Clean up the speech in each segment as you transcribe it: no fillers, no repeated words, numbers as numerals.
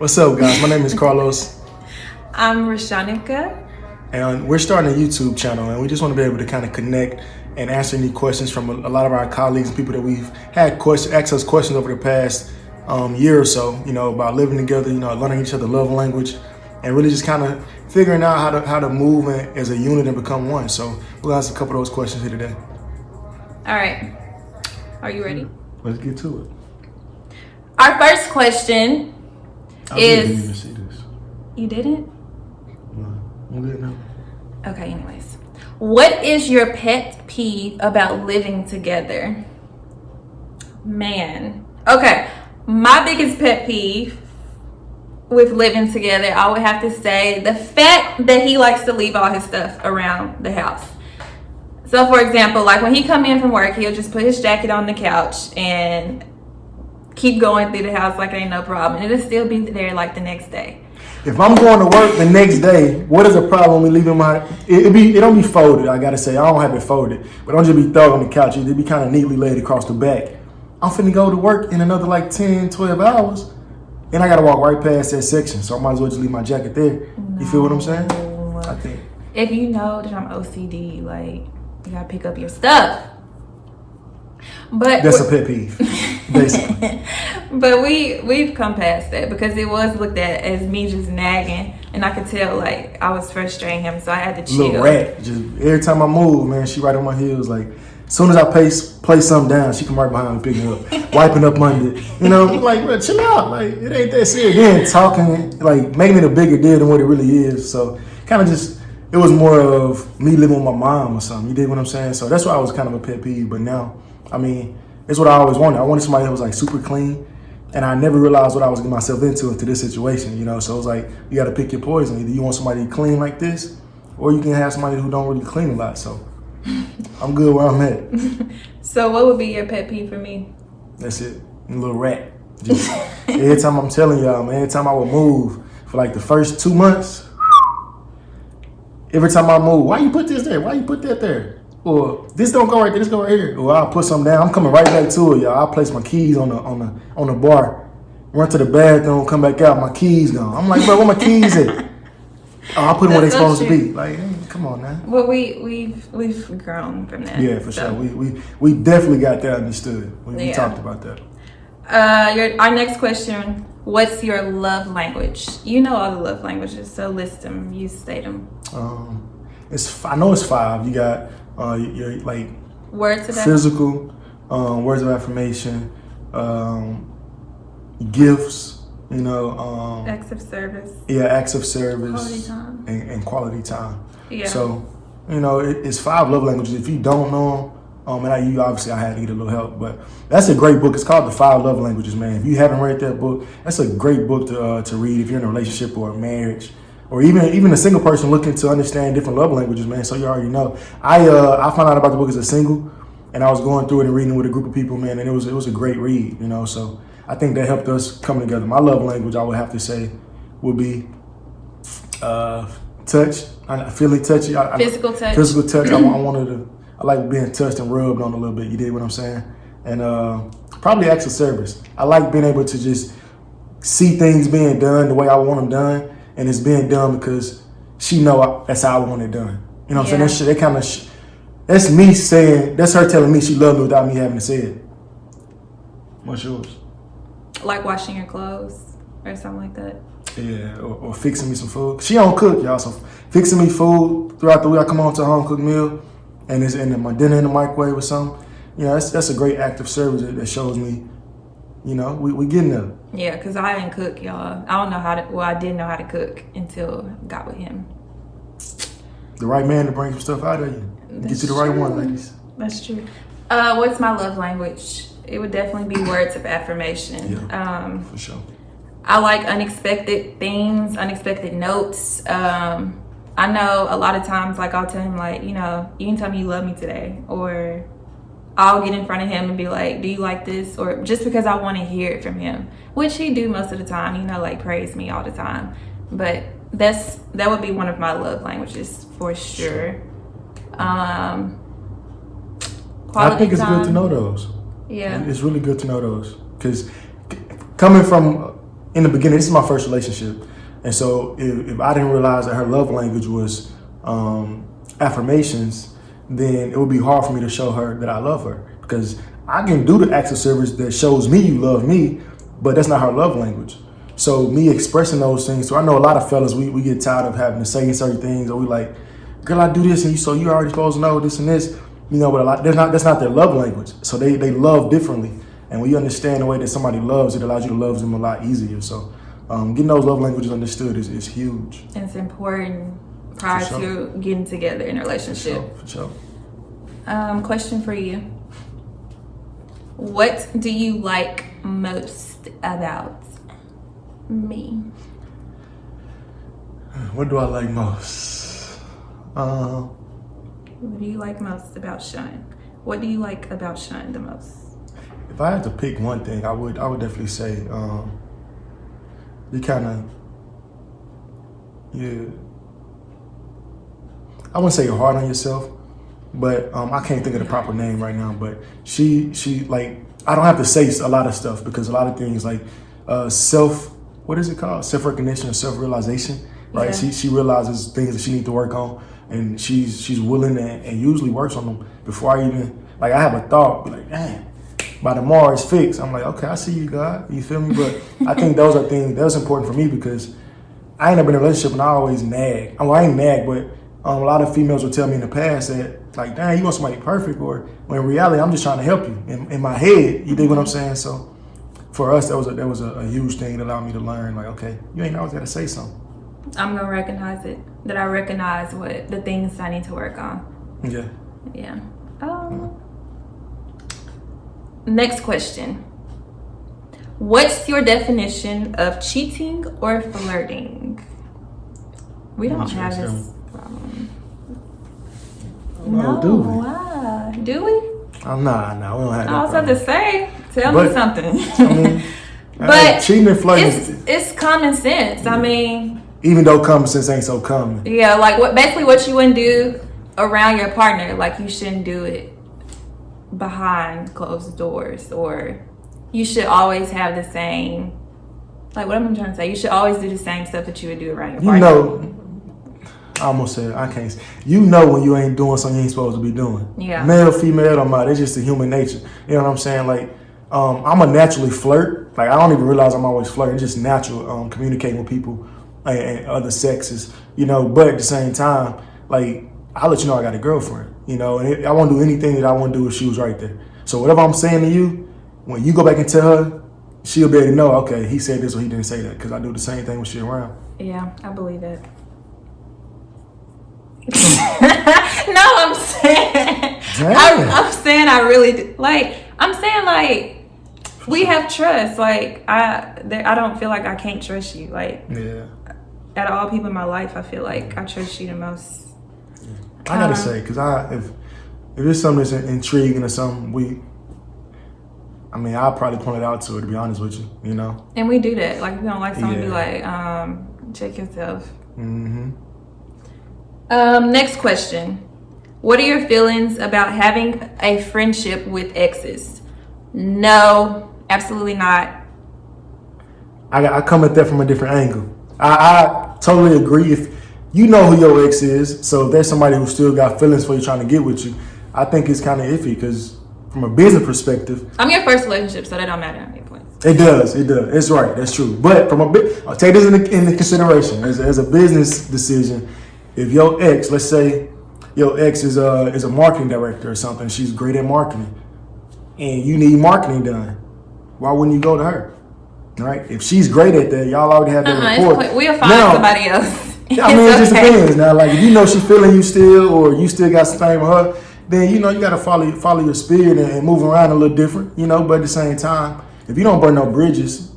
What's up, guys? My name is Carlos, I'm Rashanika. and we're starting a YouTube channel, and we just want to be able to kind of connect and answer any questions from a lot of our colleagues and people that we've had ask us questions over the past year or so, about living together, learning each other's love language, and really just kind of figuring out how to move as a unit and become one. So we'll ask a couple of those questions here today. All right. Are you ready? Let's get to it. Our first question I is. didn't even see this. You didn't? No, I'm good now. Okay, anyways. What is your pet peeve about living together? Man. Okay. My biggest pet peeve with living together, I would have to say the fact that he likes to leave all his stuff around the house. So for example, like when he come in from work, he'll just put his jacket on the couch and keep going through the house like it ain't no problem. And it'll still be there like the next day. If I'm going to work the next day, what is the problem with leaving it don't be folded, I gotta say. I don't have it folded, but don't just be thrown on the couch. It'd be kind of neatly laid across the back. I'm finna go to work in another like 10, 12 hours, and I gotta walk right past that section, so I might as well just leave my jacket there. You feel what I'm saying? I think. If you know that I'm OCD, like, you gotta pick up your stuff. But that's a pet peeve, basically. But we've come past that because it was looked at as me just nagging, and I could tell like I was frustrating him, so I had to chill. Little rat, just every time I move, man, she right on my heels. Like as soon as I place something down, she come right behind me, picking it up, wiping up under it. Like, bro, chill out. Like it ain't that serious. Then talking, like making it a bigger deal than what it really is. So kind of just. It was more of me living with my mom or something. You dig what I'm saying? So that's why I was kind of a pet peeve. But now, I mean, it's what I always wanted. I wanted somebody that was like super clean, and I never realized what I was getting myself into this situation. So it was like you got to pick your poison. Either you want somebody clean like this, or you can have somebody who don't really clean a lot. So I'm good where I'm at. So what would be your pet peeve for me? That's it. A little rat. Just every time I'm telling y'all, man. Every time I would move for like the first 2 months. Every time I move, why you put this there? Why you put that there? Or this don't go right there, this go right here. Or I'll put something down. I'm coming right back to it, y'all. I'll place my keys on the bar, run to the bathroom, come back out, my keys gone. I'm like, bro, where my keys at? Oh, I'll put them where they supposed to be. Like, hey, come on now. Well, we've grown from that. Yeah, for sure. We definitely got that understood. We talked about that. Our next question. What's your love language? You know all the love languages, so list them. You state them. I know it's 5. You got your like words of physical, words of affirmation, gifts. acts of service. Yeah, acts of service. Quality time. And quality time. Yeah. So it's 5 love languages. If you don't know them. I had to get a little help, but that's a great book. It's called The 5 Love Languages, man. If you haven't read that book, that's a great book to read if you're in a relationship or a marriage, or even a single person looking to understand different love languages, man. So you already know. I found out about the book as a single, and I was going through it and reading it with a group of people, man, and it was a great read, So I think that helped us come together. My love language, I would have to say, would be touch. I feel it touchy. Physical touch. Physical touch. I like being touched and rubbed on a little bit. You dig what I'm saying? And probably acts of service. I like being able to just see things being done the way I want them done, and it's being done because she know that's how I want it done. You know what I'm saying? That's me saying, that's her telling me she loved me without me having to say it. What's yours? Like washing your clothes or something like that. Yeah, or fixing me some food. She don't cook, y'all, so fixing me food throughout the week. I come home to a home cooked meal. And it's in my dinner in the microwave or something. That's a great act of service that shows me, we getting there. Yeah, because I didn't cook, y'all. I don't know how to. Well, I didn't know how to cook until I got with him. The right man to bring some stuff out of you. Get you the right one, ladies. That's true. What's my love language? It would definitely be words of affirmation. Yeah, for sure. I like unexpected things, unexpected notes. I know a lot of times, like, I'll tell him, like, you can tell me you love me today. Or I'll get in front of him and be like, do you like this? Or just because I want to hear it from him. Which he do most of the time, like, praise me all the time. But that would be one of my love languages for sure. I think it's good to know those. Yeah. It's really good to know those. Because coming from in the beginning, this is my first relationship. And so if I didn't realize that her love language was affirmations, then it would be hard for me to show her that I love her, because I can do the acts of service that shows me you love me, but that's not her love language. So me expressing those things, so I know a lot of fellas, we get tired of having to say certain things, or we like, girl, I do this, and you already supposed to know this and this, but that's not their love language. So they love differently. And when you understand the way that somebody loves, it allows you to love them a lot easier. So getting those love languages understood is huge. It's important prior to getting together in a relationship. For sure. Question for you. What do you like most about me? What do I like most? What do you like most about Shun? What do you like about Shun the most? If I had to pick one thing, I would definitely say you kind of, I wouldn't say you're hard on yourself, but I can't think of the proper name right now. But she like, I don't have to say a lot of stuff, because a lot of things like what is it called? Self-recognition or self-realization, right? Yeah. She realizes things that she needs to work on, and she's willing and usually works on them before I even, like, I have a thought, be like, dang, by tomorrow it's fixed. I'm like, okay, I see you, God. You feel me? But I think those are things that was important for me, because I ain't never been in a relationship and I always nag. Well, I ain't nag, but a lot of females will tell me in the past that, like, dang, you want somebody perfect, or when in reality, I'm just trying to help you in my head. You dig what I'm saying? So for us, that was a huge thing that allowed me to learn, like, okay, you ain't always got to say something. I'm going to recognize it, that I recognize what the things I need to work on. Yeah. Yeah. Next question. What's your definition of cheating or flirting? We don't have this problem. No, do we? Why? Do we? Nah, we don't have that. I was about to say, tell me something. I mean, but cheating and flirting, it's common sense. I mean, even though common sense ain't so common. Yeah, like what you wouldn't do around your partner, like you shouldn't do it behind closed doors, or you should always have the same, like, what am I trying to say? You should always do the same stuff that you would do around your partner. I almost said, I can't. When you ain't doing something you ain't supposed to be doing. Yeah. Male, female, don't matter. It's just the human nature. You know what I'm saying? Like, I'm a naturally flirt. Like, I don't even realize I'm always flirting. It's just natural communicating with people and other sexes. But at the same time, like, I'll let you know I got a girlfriend. And I won't do anything that I wouldn't do if she was right there. So whatever I'm saying to you, when you go back and tell her, she'll be able to know, okay, he said this or he didn't say that, because I do the same thing when she's around. Yeah, I believe that. No, I'm saying, I'm saying I really do. Like, I'm saying, like, we have trust. Like, I don't feel like I can't trust you. Like, yeah. Out of all people in my life, I feel like I trust you the most. I gotta say, because if it's something that's intriguing or something, I'll probably point it out to her, to be honest with you, And we do that. Like, if you don't like something, be like, check yourself. Mm-hmm. Next question. What are your feelings about having a friendship with exes? No, absolutely not. I come at that from a different angle. I totally agree. If you know who your ex is, so if there's somebody who still got feelings for you trying to get with you, I think it's kind of iffy, because from a business perspective, I'm your first relationship, so that don't matter at any point. It does. It's right. That's true. But from I'll take this into consideration as a business decision. If your ex, let's say your ex is a marketing director or something, she's great at marketing, and you need marketing done, why wouldn't you go to her? Right? If she's great at that, y'all already have that rapport. We'll find somebody else. It just depends. Now, like, if you know she's feeling you still, or you still got something with her, then you got to follow your spirit and move around a little different. But at the same time, if you don't burn no bridges,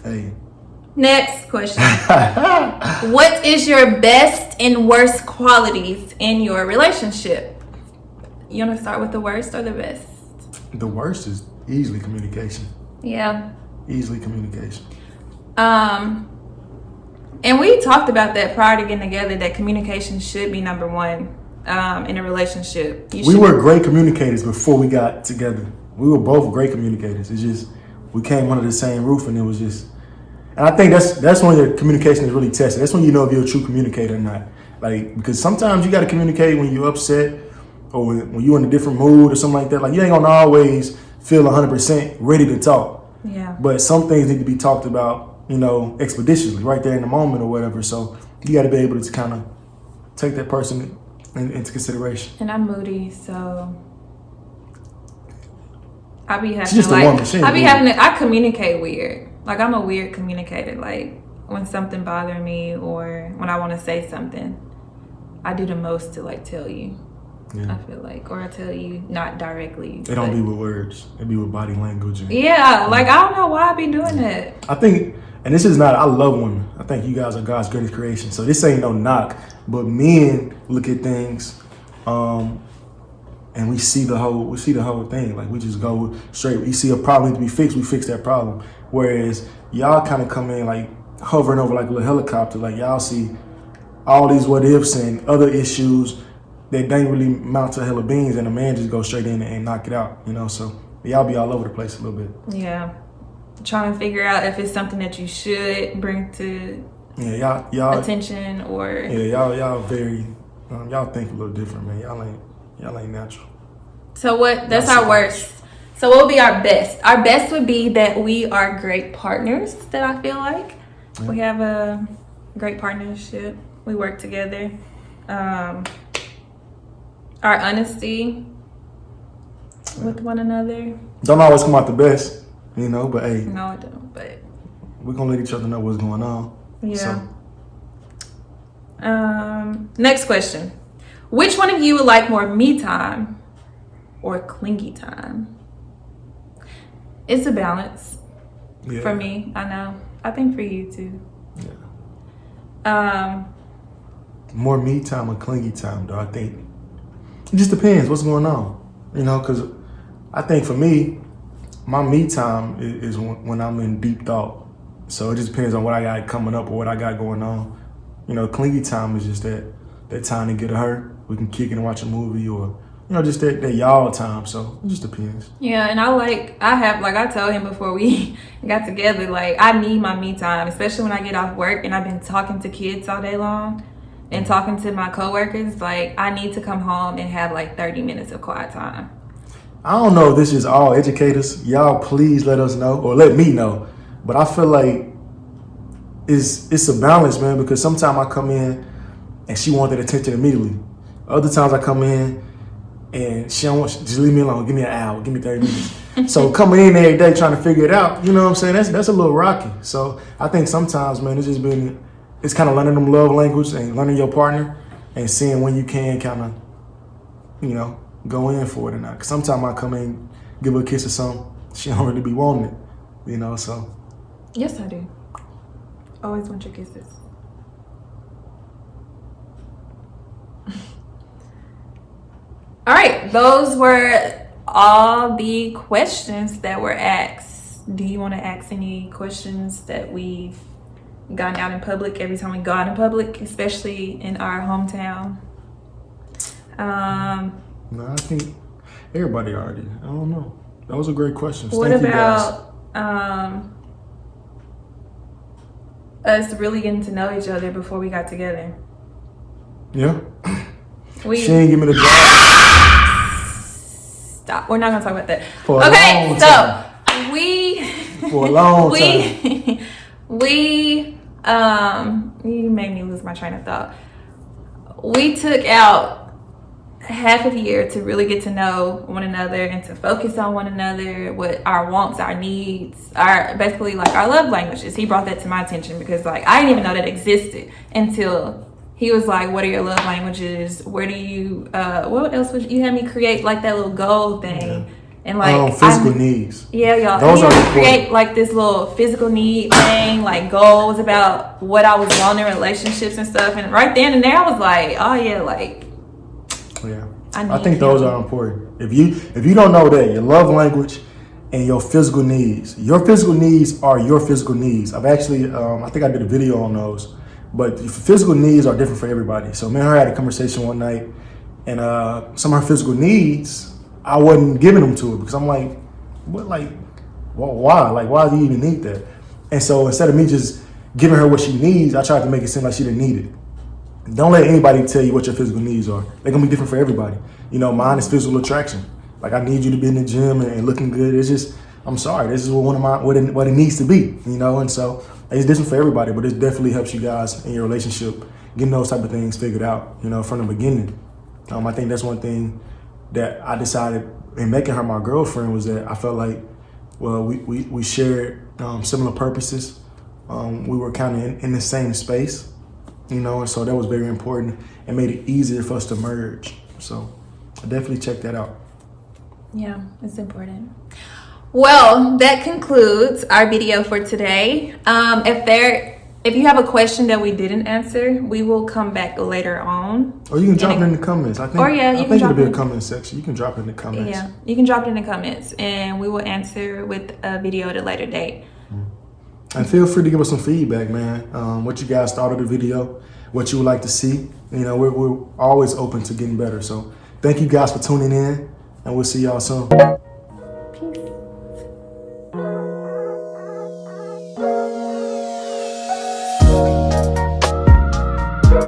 hey. Next question. What is your best and worst qualities in your relationship? You want to start with the worst or the best? The worst is easily communication. Yeah. Easily communication. And we talked about that prior to getting together, that communication should be number one in a relationship. We were great communicators before we got together. We were both great communicators. It's just we came under the same roof, and it was just And I think that's when your communication is really tested. That's when you know if you're a true communicator or not. Like, because sometimes you got to communicate when you're upset or when you're in a different mood or something like that. Like, you ain't gonna always feel 100% ready to talk. Yeah. But some things need to be talked about, expeditiously, right there in the moment or whatever. So you got to be able to kind of take that person into consideration. And I'm moody, so I be having She's just a woman. She ain't weird. I communicate weird. Like, I'm a weird communicator. Like, when something bothers me or when I want to say something, I do the most to like tell you. Yeah. I feel like, or I tell you not directly. It don't be with words. It be with body language. Yeah, like I don't know why I be doing that. I think, and this is not, I love women. I think you guys are God's greatest creation. So this ain't no knock. But men look at things, and we see the whole thing. Like, we just go straight. We see a problem to be fixed, we fix that problem. Whereas y'all kind of come in like hovering over like a little helicopter. Like, y'all see all these what ifs and other issues that don't really mount to a hell of beans, and a man just go straight in and knock it out, So y'all be all over the place a little bit. Yeah, trying to figure out if it's something that you should bring to y'all attention or y'all very y'all think a little different, man. Y'all ain't natural. So what? That's our worst. So what would be our best? Our best would be that we are great partners. That I feel like we have a great partnership. We work together. Our honesty with one another. Don't always come out the best, but hey. No, it don't, but we're gonna let each other know what's going on. Yeah. Next question. Which one of you would like more me time or clingy time? It's a balance for me, I know. I think for you too. Yeah. More me time or clingy time, though, I think. It just depends what's going on, because I think for me, my me time is when I'm in deep thought. So it just depends on what I got coming up or what I got going on. Clingy time is just that time to get her. We can kick it and watch a movie or, just that y'all time. So it just depends. Yeah, and I told him before we got together, like, I need my me time, especially when I get off work and I've been talking to kids all day long. And talking to my coworkers, like, I need to come home and have like 30 minutes of quiet time. I don't know if this is all educators. Y'all please let us know or let me know. But I feel like it's a balance, man, because sometimes I come in and she wants that attention immediately. Other times I come in and she don't want, just leave me alone. Give me an hour, give me 30 minutes. So coming in every day trying to figure it out, you know what I'm saying? That's a little rocky. So I think sometimes, man, it's kind of learning them love language and learning your partner and seeing when you can kind of, go in for it or not. Because sometimes I come in, give her a kiss or something, she don't really be wanting it, so. Yes, I do. Always want your kisses. All right, those were all the questions that were asked. Do you want to ask any questions that we've gotten out in public every time we go out in public, especially in our hometown? No, I think everybody already. I don't know. Those are great questions. What Thank about you guys. Us really getting to know each other before we got together? Yeah. She ain't give me the job. Stop. We're not gonna talk about that. For a long time. For a long time. You made me lose my train of thought. We took out half of the year to really get to know one another and to focus on one another, what our wants, our needs, basically like our love languages. He brought that to my attention because like I didn't even know that existed until he was like, what are your love languages? Where do you what else would you had me create like that little goal thing? Yeah. And like physical needs. Yeah, y'all. Those are create like this little physical need thing, like goals about what I was wanting in relationships and stuff. And right then and there, I was like, oh yeah, like. Yeah, I think those are important. If you don't know that your love language and your physical needs are your physical needs. I've actually, I think I did a video on those, but the physical needs are different for everybody. So me and her had a conversation one night, and some of her physical needs, I wasn't giving them to her because I'm like, what, like, well, why? Like, why do you even need that? And so instead of me just giving her what she needs, I tried to make it seem like she didn't need it. Don't let anybody tell you what your physical needs are. They're gonna be different for everybody. You know, mine is physical attraction. Like, I need you to be in the gym and looking good. It's just, I'm sorry, this is what it needs to be, you know? And so it's different for everybody, but it definitely helps you guys in your relationship getting those type of things figured out, you know, from the beginning. I think that's one thing that I decided in making her my girlfriend, was that I felt like, well, we shared similar purposes. We were kind of in the same space, you know, and so that was very important and made it easier for us to merge. So I definitely check that out. Yeah, it's important. Well, that concludes our video for today. If you have a question that we didn't answer, we will come back later on. Or you can drop it in the comments. I think it'll be a comment section. You can drop it in the comments. Yeah, you can drop it in the comments, and we will answer with a video at a later date. And feel free to give us some feedback, man. What you guys thought of the video, what you would like to see. You know, we're always open to getting better. So thank you guys for tuning in, and we'll see y'all soon.